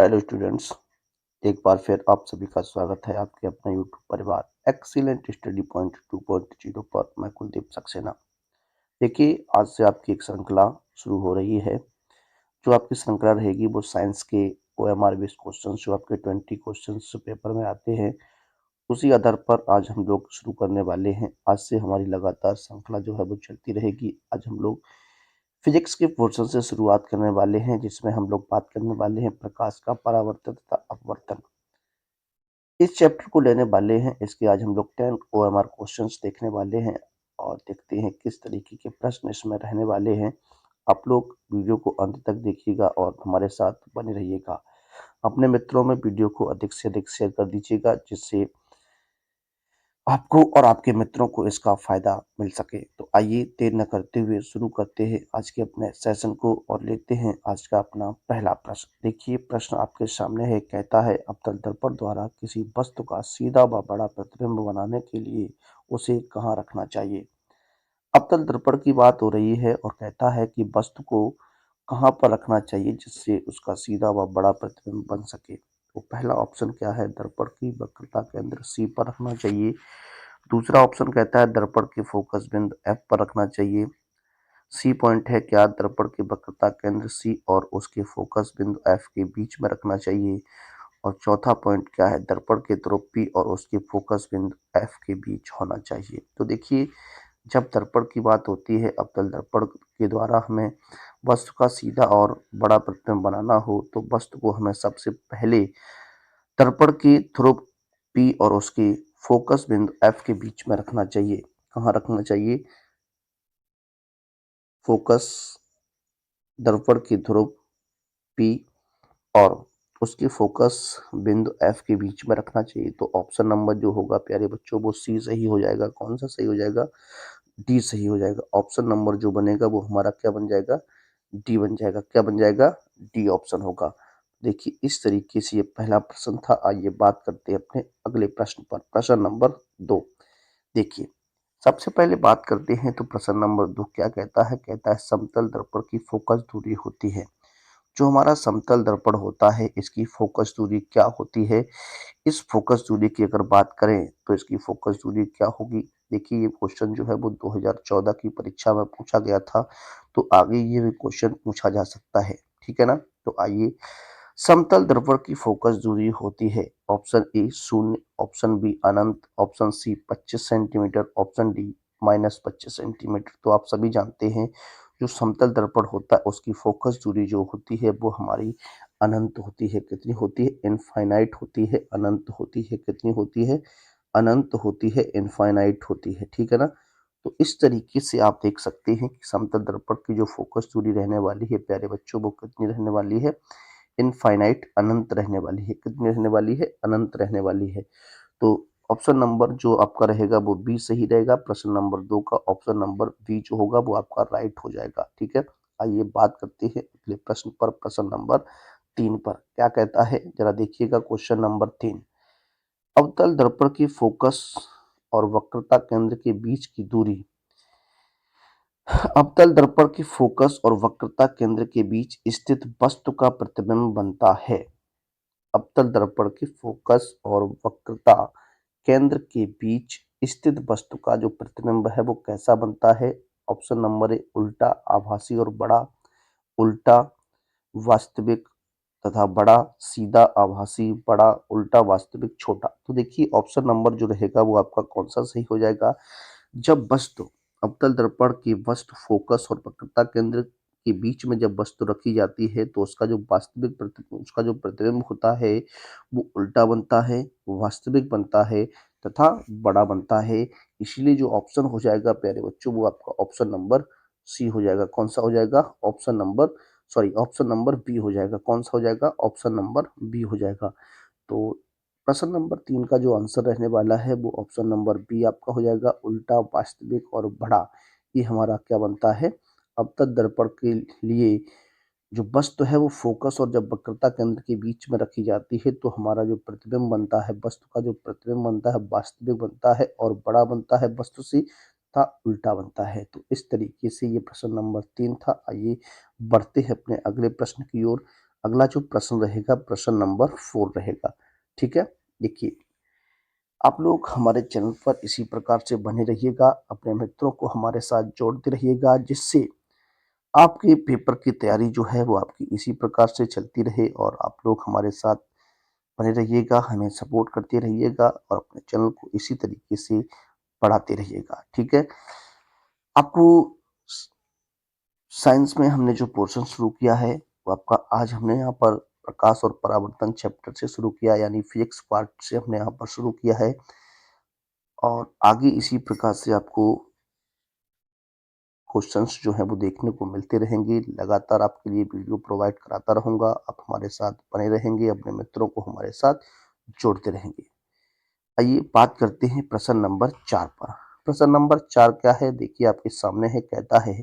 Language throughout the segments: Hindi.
हेलो स्टूडेंट्स, एक बार फिर आप सभी का स्वागत है आपके अपना यूट्यूब परिवार एक्सीलेंट स्टडी पॉइंट 2.0 पर। मैं कुलदीप सक्सेना। देखिए, आज से आपकी एक श्रृंखला शुरू हो रही है। जो आपकी श्रृंखला रहेगी वो साइंस के OMR बेस्ड क्वेश्चन जो आपके 20 क्वेश्चन पेपर में आते हैं, उसी आधार पर आज हम लोग शुरू करने वाले हैं। आज से हमारी लगातार श्रृंखला जो है वो चलती रहेगी। आज हम लोग फिजिक्स के पोर्शन से शुरुआत करने वाले हैं, जिसमें हम लोग बात करने वाले हैं प्रकाश का परावर्तन तथा अपवर्तन। इस चैप्टर को लेने वाले हैं। इसके आज हम लोग 10 OMR क्वेश्चंस देखने वाले हैं और देखते हैं किस तरीके के प्रश्न इसमें रहने वाले हैं। आप लोग वीडियो को अंत तक देखिएगा और हमारे साथ बने रहिएगा। अपने मित्रों में वीडियो को अधिक से अधिक शेयर कर दीजिएगा, जिससे आपको और आपके मित्रों को इसका फायदा मिल सके। तो आइए देर न करते हुए शुरू करते हैं आज के अपने सेशन को और लेते हैं आज का अपना पहला प्रश्न। देखिए, प्रश्न आपके सामने है। कहता है, अवतल दर्पण द्वारा किसी वस्तु का सीधा व बड़ा प्रतिबिंब बनाने के लिए उसे कहाँ रखना चाहिए। अवतल दर्पण की बात हो रही है और कहता है कि वस्तु को कहाँ पर रखना चाहिए जिससे उसका सीधा व बड़ा प्रतिबिंब बन सके। तो पहला ऑप्शन क्या है, दर्पण की वक्रता केंद्र C पर रखना चाहिए। दूसरा ऑप्शन कहता है दर्पण के फोकस बिंदु F पर रखना चाहिए। सी पॉइंट है, क्या दर्पण की वक्रता केंद्र C और उसके फोकस बिंदु F के बीच में रखना चाहिए। और चौथा पॉइंट क्या है, दर्पण के ध्रुव P और उसके फोकस बिंदु F के बीच होना चाहिए। तो देखिए, जब दर्पण की बात होती है, अवतल दर्पण के द्वारा हमें वस्तु का सीधा और बड़ा प्रतिबिंब बनाना हो तो वस्तु को हमें सबसे पहले दर्पण के ध्रुव P और उसके फोकस बिंदु F के बीच में रखना चाहिए। कहाँ रखना चाहिए, फोकस दर्पण के ध्रुव P और उसके फोकस बिंदु F के बीच में रखना चाहिए। तो ऑप्शन नंबर जो होगा प्यारे बच्चों वो C सही हो जाएगा। कौन सा सही हो जाएगा, D सही हो जाएगा। ऑप्शन नंबर जो बनेगा वो हमारा क्या बन जाएगा, D बन जाएगा। क्या बन जाएगा, D ऑप्शन होगा। देखिए, इस तरीके से ये पहला प्रश्न था। आइए बात करते हैं अपने अगले प्रश्न पर। प्रश्न नंबर 2। देखिए, सबसे पहले बात करते हैं तो प्रश्न नंबर 2 क्या कहता है। कहता है, समतल दर्पण की फोकस दूरी होती है। जो हमारा समतल दर्पण होता है इसकी फोकस दूरी क्या होती है। इस फोकस दूरी की अगर बात करें तो इसकी फोकस दूरी क्या होगी। देखिए, ये क्वेश्चन जो है वो 2014 की परीक्षा में पूछा गया था, तो आगे ये भी क्वेश्चन पूछा जा सकता है। ठीक है ना। तो आइए, समतल दर्पण की फोकस दूरी होती है ऑप्शन ए 0, ऑप्शन बी अनंत, option C 25 centimetre, option D -25 centimetre. तो आप सभी जानते हैं, जो समतल दर्पण होता है उसकी फोकस दूरी जो होती है वो हमारी अनंत होती है। कितनी होती है, इनफाइनाइट होती है। अनंत होती है, कितनी होती है, अनंत होती है, इनफाइनाइट होती है। ठीक है ना। तो इस तरीके से आप देख सकते हैं कि समतल दर्पण की जो फोकस दूरी रहने वाली है प्यारे बच्चों वो कितनी रहने वाली है, इनफाइनाइट, अनंत रहने वाली है। कितनी रहने वाली है, अनंत रहने वाली है। तो ऑप्शन नंबर जो आपका रहेगा वो बी सही रहेगा। प्रश्न नंबर 2 का ऑप्शन नंबर बी जो होगा वो आपका राइट हो जाएगा। ठीक है। आइए बात करते हैं अगले प्रश्न पर। प्रश्न नंबर 3 पर क्या कहता है, जरा देखिएगा। क्वेश्चन नंबर 3, अवतल दर्पण की फोकस और वक्रता केंद्र के बीच की दूरी। अवतल दर्पण की फोकस और वक्रता केंद्र के बीच स्थित वस्तु का प्रतिबिंब बनता है। अवतल दर्पण की फोकस और वक्रता केंद्र के बीच स्थित वस्तु का जो प्रतिबिंब है वो कैसा बनता है। ऑप्शन नंबर ए उल्टा, आभासी और बड़ा, उल्टा, वास्तविक तथा बड़ा, सीधा, आभासी, बड़ा, उल्टा, वास्तविक, छोटा। तो देखिए, ऑप्शन नंबर जो रहेगा वो आपका कौन सा सही हो जाएगा। जब वस्तु अवतल दर्पण की वस्तु फोकस और वक्रता केंद्र के बीच में जब वस्तु रखी जाती है तो उसका जो वास्तविक उसका जो प्रतिबिंब होता है वो उल्टा बनता है, वास्तविक बनता है तथा बड़ा बनता है। इसलिए जो ऑप्शन हो जाएगा प्यारे बच्चों वो आपका ऑप्शन नंबर सी हो जाएगा। कौन सा हो जाएगा, ऑप्शन नंबर बी हो जाएगा। कौन सा हो जाएगा, ऑप्शन नंबर बी हो जाएगा। तो प्रश्न नंबर 3 का जो आंसर रहने वाला है वो ऑप्शन नंबर बी आपका हो जाएगा, उल्टा, वास्तविक और बड़ा। ये हमारा क्या बनता है, अवतल दर्पण के लिए जो वस्तु है वो फोकस और जब वक्रता केंद्र के बीच में रखी जाती है तो हमारा जो प्रतिबिंब बनता है, वस्तु का जो प्रतिबिंब बनता है वास्तविक बनता है और बड़ा बनता है वस्तु से, तथा उल्टा बनता है। तो इस तरीके से ये प्रश्न नंबर 3 था। आइए बढ़ते हैं अपने अगले प्रश्न की ओर। अगला जो प्रश्न रहेगा प्रश्न नंबर 4 रहेगा। ठीक है, देखिए आप लोग हमारे चैनल पर इसी प्रकार से बने रहिएगा, अपने मित्रों को हमारे साथ जोड़ते रहिएगा, जिससे आपके पेपर की तैयारी जो है वो आपकी इसी प्रकार से चलती रहे और आप लोग हमारे साथ बने रहिएगा, हमें सपोर्ट करते रहिएगा और अपने चैनल को इसी तरीके से बढ़ाते रहिएगा। ठीक है, आपको साइंस में हमने जो पोर्शन शुरू किया है वो आपका आज हमने यहाँ पर प्रकाश और परावर्तन चैप्टर से शुरू किया, यानी फिजिक्स पार्ट से हमने यहाँ पर शुरू किया है और आगे इसी प्रकार से आपको क्वेश्चंस जो हैं वो देखने को मिलते रहेंगे। लगातार आपके लिए वीडियो प्रोवाइड कराता रहूँगा, आप हमारे साथ बने रहेंगे, अपने मित्रों को हमारे साथ जोड़ते रहेंगे। आइए बात करते हैं प्रश्न नंबर 4 पर। प्रश्न नंबर 4 क्या है? देखिए आपके सामने है, कहता है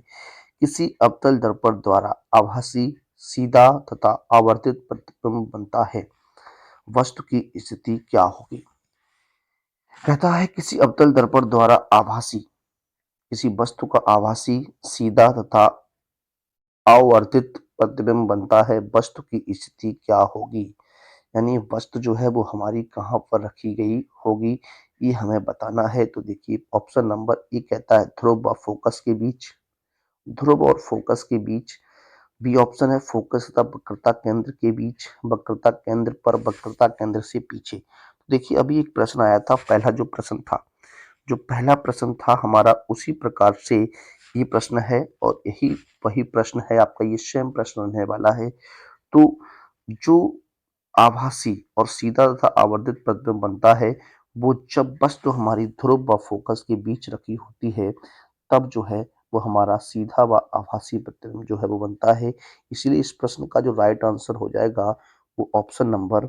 किसी अवतल दर्पण द्वारा आभासी, सीधा तथा आवर्तित प्रतिबिंब बनता है, वस्तु की स्थिति क्या होगी? कहता है किसी अवतल दर्पण द्वारा आभासी, किसी वस्तु का आभासी, सीधा तथा आवर्तित प्रतिबिंब बनता है, वस्तु की स्थिति क्या होगी? यानी वस्तु जो है वो हमारी कहाँ पर रखी गई होगी, ये हमें बताना है। तो देखिए ऑप्शन नंबर ए कहता है ध्रुव व फोकस के बीच, ध्रुव और फोकस के बीच। बी ऑप्शन है फोकस तथा वक्रता केंद्र के बीच, वक्रता केंद्र पर, वक्रता केंद्र से पीछे। देखिए अभी एक प्रश्न आया था, पहला जो प्रश्न था, जो पहला प्रश्न था हमारा, उसी प्रकार से ये प्रश्न है और यही वही प्रश्न है आपका, ये सेम प्रश्न होने वाला है। तो जो आभासी और सीधा तथा आवर्धित प्रतिबिंब बनता है, वो जब वस्तु हमारी ध्रुव व फोकस के बीच रखी होती है, तब जो है वो हमारा सीधा व आभासी प्रतिबिंब जो है वो बनता है। इसलिए इस प्रश्न का जो राइट आंसर हो जाएगा वो ऑप्शन नंबर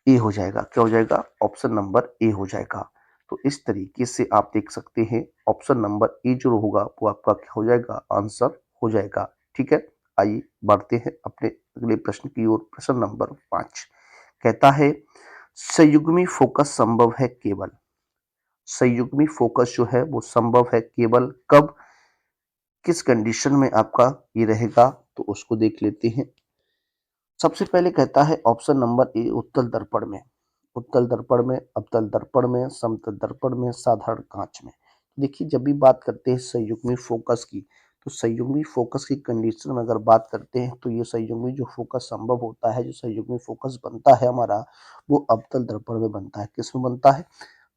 ए हो जाएगा। क्या हो जाएगा? ऑप्शन नंबर ए हो जाएगा। तो इस तरीके से आप देख सकते हैं ऑप्शन नंबर ए जो होगा वो आपका क्या हो जाएगा? आंसर हो जाएगा। ठीक है, आइए बढ़ते हैं अपने अगले प्रश्न की ओर। प्रश्न नंबर 5 कहता है संयुग्मी फोकस संभव है केवल, संयुग्मी फोकस जो है वो संभव है केवल कब, किस कंडीशन में आपका ये रहेगा, तो उसको देख लेते हैं। सबसे पहले कहता है ऑप्शन नंबर ए उत्तल दर्पण में, उत्तल दर्पण में, अवतल दर्पण में, समतल दर्पण में, साधारण कांच में। देखिए जब भी बात करते हैं संयुग्मी फोकस की, तो संयुग्मी फोकस की कंडीशन में अगर बात करते हैं तो ये संयुग्मी जो फोकस संभव होता है, जो संयुग्मी फोकस बनता है हमारा, वो अवतल दर्पण में बनता है। किस में बनता है?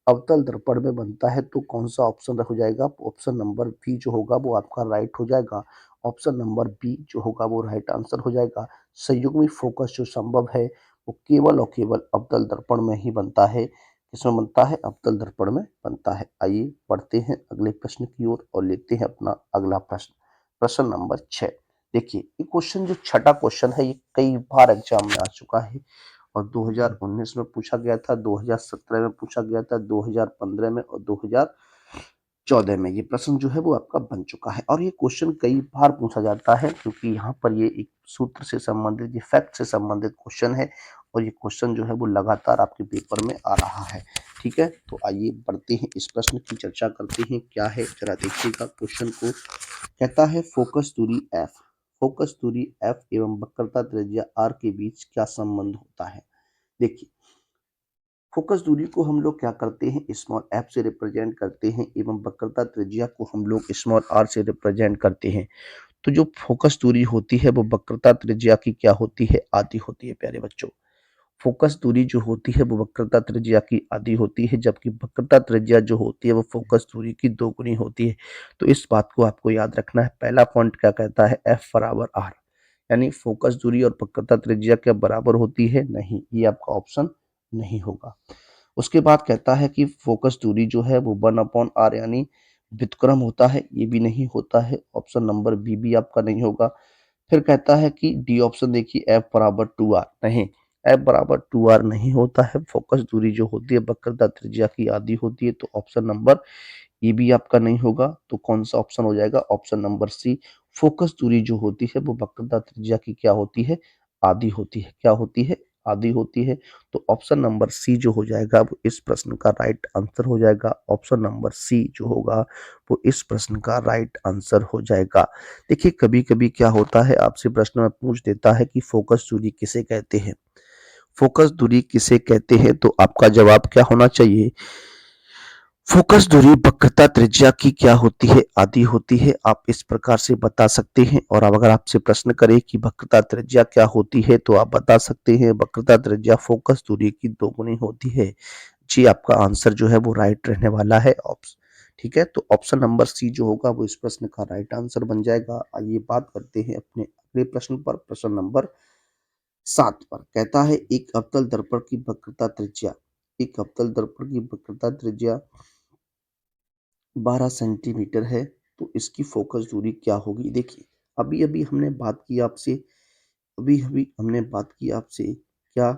अवतल दर्पण में बनता है। तो कौन सा ऑप्शन हो जाएगा? ऑप्शन नंबर बी जो होगा वो आपका राइट हो जाएगा। ऑप्शन नंबर बी जो होगा वो राइट आंसर हो जाएगा। संयुग्मी फोकस जो संभव है वो केवल और केवल अवतल दर्पण में ही बनता है। किसमें बनता है? अवतल दर्पण में बनता है। आइए बढ़ते हैं अगले प्रश्न की ओर और लेते हैं अपना अगला प्रश्न। प्रश्न नंबर 6 देखिए, ये क्वेश्चन जो छठा क्वेश्चन है, ये कई बार एग्जाम में आ चुका है और 2019 में पूछा गया था, 2017 में पूछा गया था, 2015 में और 2014 में ये प्रश्न जो है वो आपका बन चुका है। और ये क्वेश्चन कई बार पूछा जाता है क्योंकि यहाँ पर ये एक सूत्र से संबंधित, ये फैक्ट से संबंधित क्वेश्चन है और ये क्वेश्चन जो है वो लगातार आपके पेपर में आ रहा है। ठीक है, तो आइए बढ़ते हैं, इस प्रश्न की चर्चा करते हैं। क्या है जरा देखिएगा क्वेश्चन को। कहता है फोकस दूरी एफ, फोकस दूरी एफ एवं वक्रता त्रिज्या आर के बीच क्या संबंध होता है? देखिए फोकस दूरी को हम लोग क्या करते हैं? स्मॉल एफ से रिप्रेजेंट करते हैं एवं वक्रता त्रिज्या को हम लोग स्मॉल आर से रिप्रेजेंट करते हैं। तो जो फोकस दूरी होती है वो वक्रता त्रिज्या की क्या होती है? आधी होती है प्यारे बच्चों। फोकस दूरी जो होती है वो वक्रता त्रिज्या की आधी होती है, जबकि वक्रता त्रिज्या जो होती है वो फोकस दूरी की दोगुनी होती है। तो इस बात को आपको याद रखना है। पहला पॉइंट क्या कहता है? एफ बराबर आर, यानी फोकस दूरी और वक्रता त्रिज्या क्या बराबर होती है? नहीं, ये आपका ऑप्शन नहीं होगा। उसके बाद कहता है कि फोकस दूरी जो है वो 1/r यानी व्युत्क्रम होता है, ये भी नहीं होता है। ऑप्शन नंबर बी भी आपका नहीं होगा। फिर कहता है कि डी ऑप्शन देखिए एफ बराबर 2r, नहीं, एफ बराबर 2r नहीं होता है। फोकस दूरी जो होती है वक्रता त्रिज्या की आधी होती है। तो ऑप्शन नंबर ये भी आपका नहीं होगा। तो कौन सा ऑप्शन हो जाएगा? ऑप्शन नंबर सी, फोकस दूरी जो होती है वो वक्रता त्रिज्या की क्या होती है? आधी होती है। क्या होती है? आधी होती है। तो ऑप्शन नंबर सी जो हो जाएगा वो इस प्रश्न का राइट आंसर हो जाएगा। ऑप्शन नंबर सी जो होगा वो इस प्रश्न का राइट आंसर हो जाएगा। देखिए कभी कभी क्या होता है, आपसे प्रश्न में पूछ देता है कि फोकस दूरी किसे कहते हैं। फोकस दूरी किसे कहते हैं, तो आपका जवाब क्या होना चाहिए, फोकस दूरी वक्रता त्रिज्या की क्या होती है, आधी होती है। आप इस प्रकार से बता सकते हैं। और अब अगर आपसे प्रश्न करे कि वक्रता त्रिज्या क्या होती है, तो आप बता सकते हैं वक्रता त्रिज्या फोकस दूरी की दोगुनी होती है। जी, आपका आंसर जो है वो राइट रहने वाला है। ऑप्शन ठीक है, तो ऑप्शन नंबर सी जो होगा वो इस प्रश्न का राइट आंसर बन जाएगा। आइए बात करते हैं अपने अगले प्रश्न पर। प्रश्न नंबर 7 पर कहता है एक अवतल दर्पण की वक्रता त्रिज्या, एक अवतल दर्पण की वक्रता त्रिज्या 12 सेंटीमीटर है, तो इसकी फोकस दूरी क्या होगी। देखिए अभी अभी हमने बात की आपसे, अभी अभी हमने बात की आपसे क्या,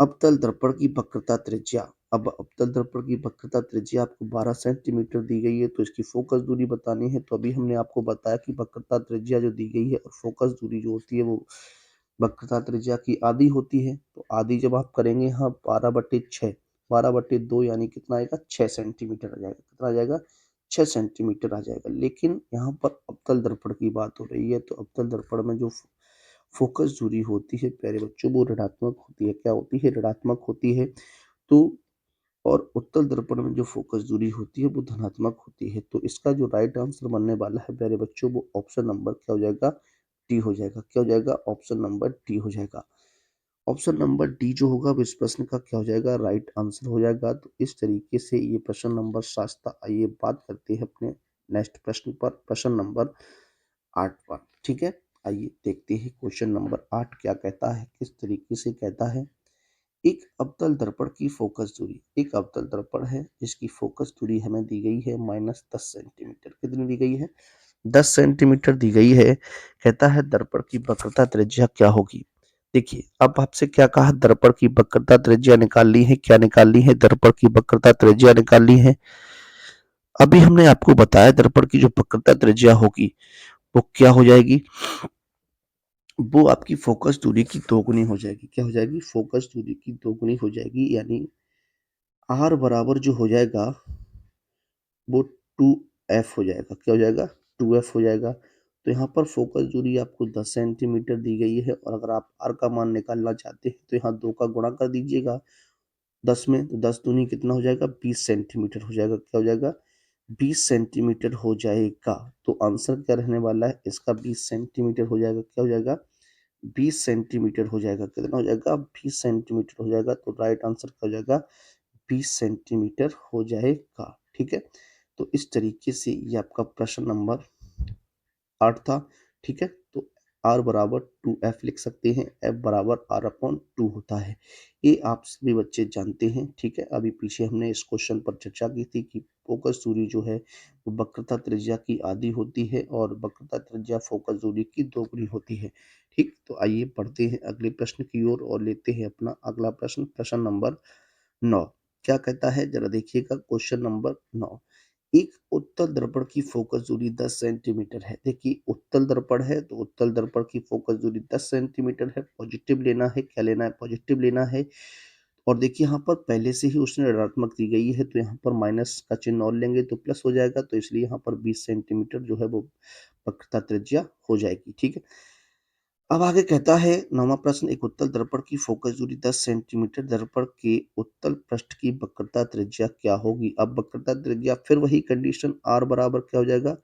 अवतल दर्पण की वक्रता त्रिज्या। अब अवतल दर्पण की वक्रता त्रिज्या आपको 12 सेंटीमीटर दी गई है, तो इसकी फोकस दूरी बतानी है। तो अभी हमने आपको बताया कि वक्रता त्रिज्या जो दी गई है और फोकस दूरी जो होती है वो वक्रता त्रिज्या की आधी होती है। तो आधी जब आप करेंगे यहाँ 12/6, 12/2 यानी कितना आएगा, 6 सेंटीमीटर आ जाएगा। कितना आ जाएगा, 6 सेंटीमीटर आ जाएगा। लेकिन यहाँ पर अवतल दर्पण की बात हो रही है, तो अवतल दर्पण में जो फोकस दूरी होती है प्यारे बच्चों वो ऋणात्मक होती है। क्या होती है, ऋणात्मक होती है। तो और उत्तल दर्पण में जो फोकस दूरी होती है वो धनात्मक होती है। तो इसका जो राइट आंसर बनने वाला है प्यारे बच्चों वो ऑप्शन नंबर क्या हो जाएगा, डी हो जाएगा। क्या हो जाएगा, ऑप्शन नंबर डी हो जाएगा। ऑप्शन नंबर डी जो होगा वो इस प्रश्न का क्या हो जाएगा, राइट आंसर हो जाएगा। तो इस तरीके से ये प्रश्न नंबर 7 था। आइए बात करते हैं अपने नेक्स्ट प्रश्न पर, प्रश्न नंबर 8 पर। ठीक है, आइए देखते हैं क्वेश्चन नंबर 8 क्या कहता है, किस तरीके से कहता है। एक अवतल दर्पण की फोकस दूरी, एक अवतल दर्पण है जिसकी फोकस दूरी हमें दी गई है -10 सेंटीमीटर। कितनी दी गई है, 10 सेंटीमीटर दी गई है। कहता है दर्पण की वक्रता त्रिज्या क्या होगी। देखिए अब आपसे क्या कहा, दर्पण की वक्रता त्रिज्या निकालनी है। क्या निकालनी है, दर्पण की वक्रता त्रिज्या निकालनी है। अभी हमने आपको बताया दर्पण की जो वक्रता त्रिज्या होगी वो क्या हो जाएगी, वो आपकी फोकस दूरी की दोगुनी हो जाएगी। क्या हो जाएगी, फोकस दूरी की दोगुनी हो जाएगी। यानी आर बराबर जो हो जाएगा वो 2f हो जाएगा। क्या हो जाएगा, 2f हो जाएगा। तो यहाँ पर फोकस दूरी आपको 10 सेंटीमीटर दी गई है, और अगर आप आर का मान निकालना चाहते हैं तो यहाँ 2 का गुणा कर दीजिएगा 10 में, तो 10 दूनी कितना हो जाएगा, 20 सेंटीमीटर हो जाएगा। क्या हो जाएगा, 20 सेंटीमीटर हो जाएगा। तो आंसर क्या रहने वाला है इसका, 20 सेंटीमीटर हो जाएगा। क्या हो जाएगा, 20 सेंटीमीटर हो जाएगा। कितना हो जाएगा, 20 सेंटीमीटर हो जाएगा। तो राइट आंसर क्या हो जाएगा, 20 सेंटीमीटर हो जाएगा। ठीक है, तो इस तरीके से ये आपका प्रश्न नंबर 8 था। ठीक है, तो आर बराबर 2f लिख सकते हैं, एफ बराबर आर अपॉन 2 होता है। ये आप सभी बच्चे जानते हैं। ठीक है, अभी पीछे हमने इस क्वेश्चन पर चर्चा की थी कि फोकस दूरी जो है वो वक्रता त्रिज्या की आधी होती है और वक्रता त्रिज्या फोकस दूरी की दोगुनी होती है। ठीक, तो आइए बढ़ते हैं अगले प्रश्न की ओर और लेते हैं अपना अगला प्रश्न, प्रश्न नंबर 9। क्या कहता है जरा देखिएगा, क्वेश्चन नंबर 9। एक उत्तल दर्पण की फोकस दूरी 10 सेंटीमीटर है। देखिए उत्तल दर्पण है तो उत्तल दर्पण की फोकस दूरी 10 सेंटीमीटर है। पॉजिटिव लेना है, क्या लेना है, पॉजिटिव लेना है। और देखिए यहाँ पर पहले से ही उसने ऋणात्मक दी गई है, तो यहाँ पर माइनस का चिन्ह और लेंगे तो प्लस हो जाएगा। तो इसलिए यहाँ पर 20 सेंटीमीटर जो है वो वक्रता त्रिज्या हो जाएगी। ठीक है, अब आगे कहता है 9वां प्रश्न, एक उत्तल दर्पण की फोकस दूरी 10 सेंटीमीटर, दर्पण के उत्तल पृष्ठ की वक्रता त्रिज्या क्या होगी। अब वक्रता त्रिज्या फिर वही कंडीशन, आर बराबर क्या हो जाएगा,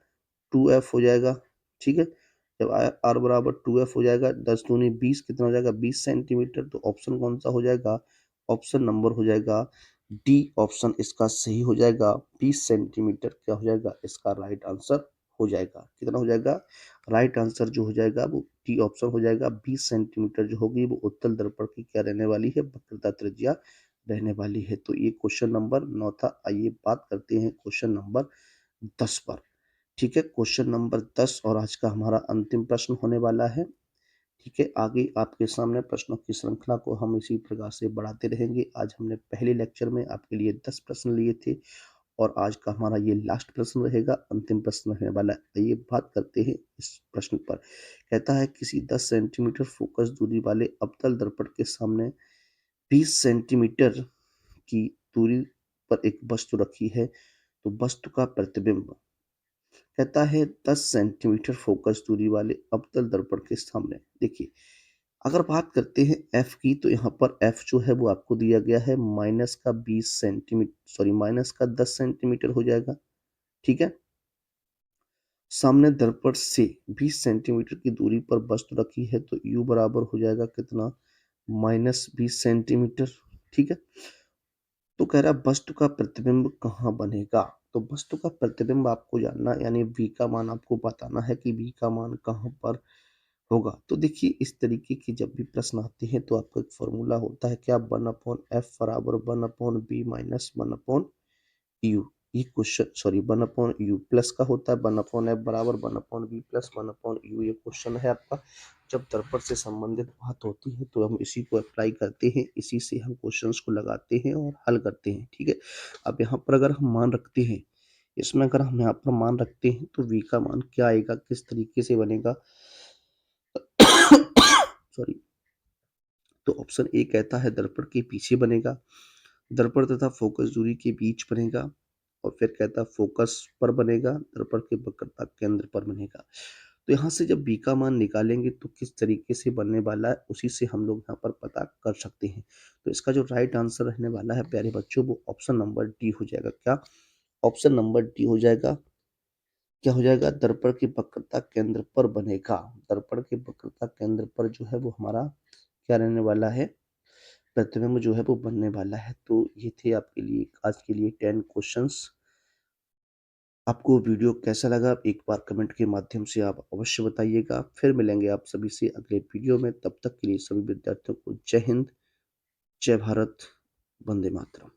2f हो जाएगा। ठीक है, जब आर बराबर 2f हो जाएगा, 10 दूनी 20, कितना हो जाएगा, 20 सेंटीमीटर। तो ऑप्शन कौन सा हो जाएगा, ऑप्शन नंबर हो जाएगा डी, ऑप्शन इसका सही हो जाएगा। 20 सेंटीमीटर क्या हो जाएगा, इसका राइट आंसर हो जाएगा। कितना हो जाएगा, राइट आंसर जो हो जाएगा वो डी ऑप्शन हो जाएगा। 20 सेंटीमीटर जो होगी वो उत्तल दर्पण की क्या रहने वाली है, वक्रता त्रिज्या रहने वाली है। तो ये क्वेश्चन नंबर 9 था। आइए बात करते हैं क्वेश्चन नंबर 10 पर। ठीक है, क्वेश्चन नंबर 10 और आज का हमारा अंतिम प्रश्न होने वाला है। ठीक है, आगे आपके सामने प्रश्नों की श्रृंखला को हम इसी प्रकार से बढ़ाते रहेंगे। आज हमने पहले लेक्चर में आपके लिए 10 प्रश्न लिए थे और आज का हमारा ये लास्ट प्रश्न रहेगा, अंतिम प्रश्न रहने वाला है। आइए बात करते हैं इस प्रश्न पर। कहता है किसी 10 सेंटीमीटर फोकस दूरी वाले अवतल दर्पण के सामने 20 सेंटीमीटर की दूरी पर एक वस्तु रखी है, तो वस्तु का प्रतिबिंब कहता है 10 सेंटीमीटर फोकस दूरी वाले अवतल दर्पण के सामने। देखिए, अगर बात करते हैं एफ की, तो यहाँ पर एफ जो है वो आपको दिया गया है माइनस का 20 सेंटीमीटर, सॉरी माइनस का 10 सेंटीमीटर हो जाएगा। ठीक है, सामने दर्पण से 20 सेंटीमीटर की दूरी पर वस्तु रखी है, तो यू बराबर हो जाएगा कितना, -20 सेंटीमीटर। ठीक है, तो कह रहा है वस्तु का प्रतिबिंब कहाँ बनेगा। तो वस्तु का प्रतिबिंब आपको जानना, यानी v का मान आपको बताना है कि v का मान कहाँ पर होगा। तो देखिए, इस तरीके के जब भी प्रश्न आते हैं तो आपका एक फॉर्मूला होता है, क्या, 1/f बराबर 1/b माइनस 1/u। ये क्वेश्चन, सॉरी 1/u प्लस का होता है, 1/f बराबर 1/b प्लस 1/u। ये क्वेश्चन है आपका। जब दर्पण से संबंधित बात होती है तो हम इसी को अप्लाई करते हैं, इसी से हम क्वेश्चंस को लगाते हैं और हल करते हैं। ठीक है, अब यहाँ पर अगर हम मान रखते हैं, इसमें अगर हम यहाँ पर मान रखते हैं तो v का मान क्या आएगा, किस तरीके से बनेगा। सॉरी, तो ऑप्शन ए कहता है दर्पण के पीछे बनेगा, दर्पण तथा फोकस दूरी के बीच बनेगा, और फिर कहता है फोकस पर बनेगा, दर्पण के वक्रता केंद्र पर बनेगा। तो यहाँ से जब बी का मान निकालेंगे तो किस तरीके से बनने वाला है, उसी से हम लोग यहाँ पर पता कर सकते हैं। तो इसका जो राइट आंसर रहने वाला है प्यारे बच्चों, वो ऑप्शन नंबर डी हो जाएगा। क्या, ऑप्शन नंबर डी हो जाएगा। क्या हो जाएगा, दर्पण की वक्रता केंद्र पर बनेगा। दर्पण के वक्रता केंद्र पर जो है वो हमारा क्या रहने वाला है, प्रतिबिंब जो है वो बनने वाला है। तो ये थे आपके लिए आज के लिए 10 क्वेश्चंस। आपको वीडियो कैसा लगा, एक बार कमेंट के माध्यम से आप अवश्य बताइएगा। फिर मिलेंगे आप सभी से अगले वीडियो में। तब तक के लिए सभी विद्यार्थियों को जय हिंद, जय भारत, वंदे मातरम।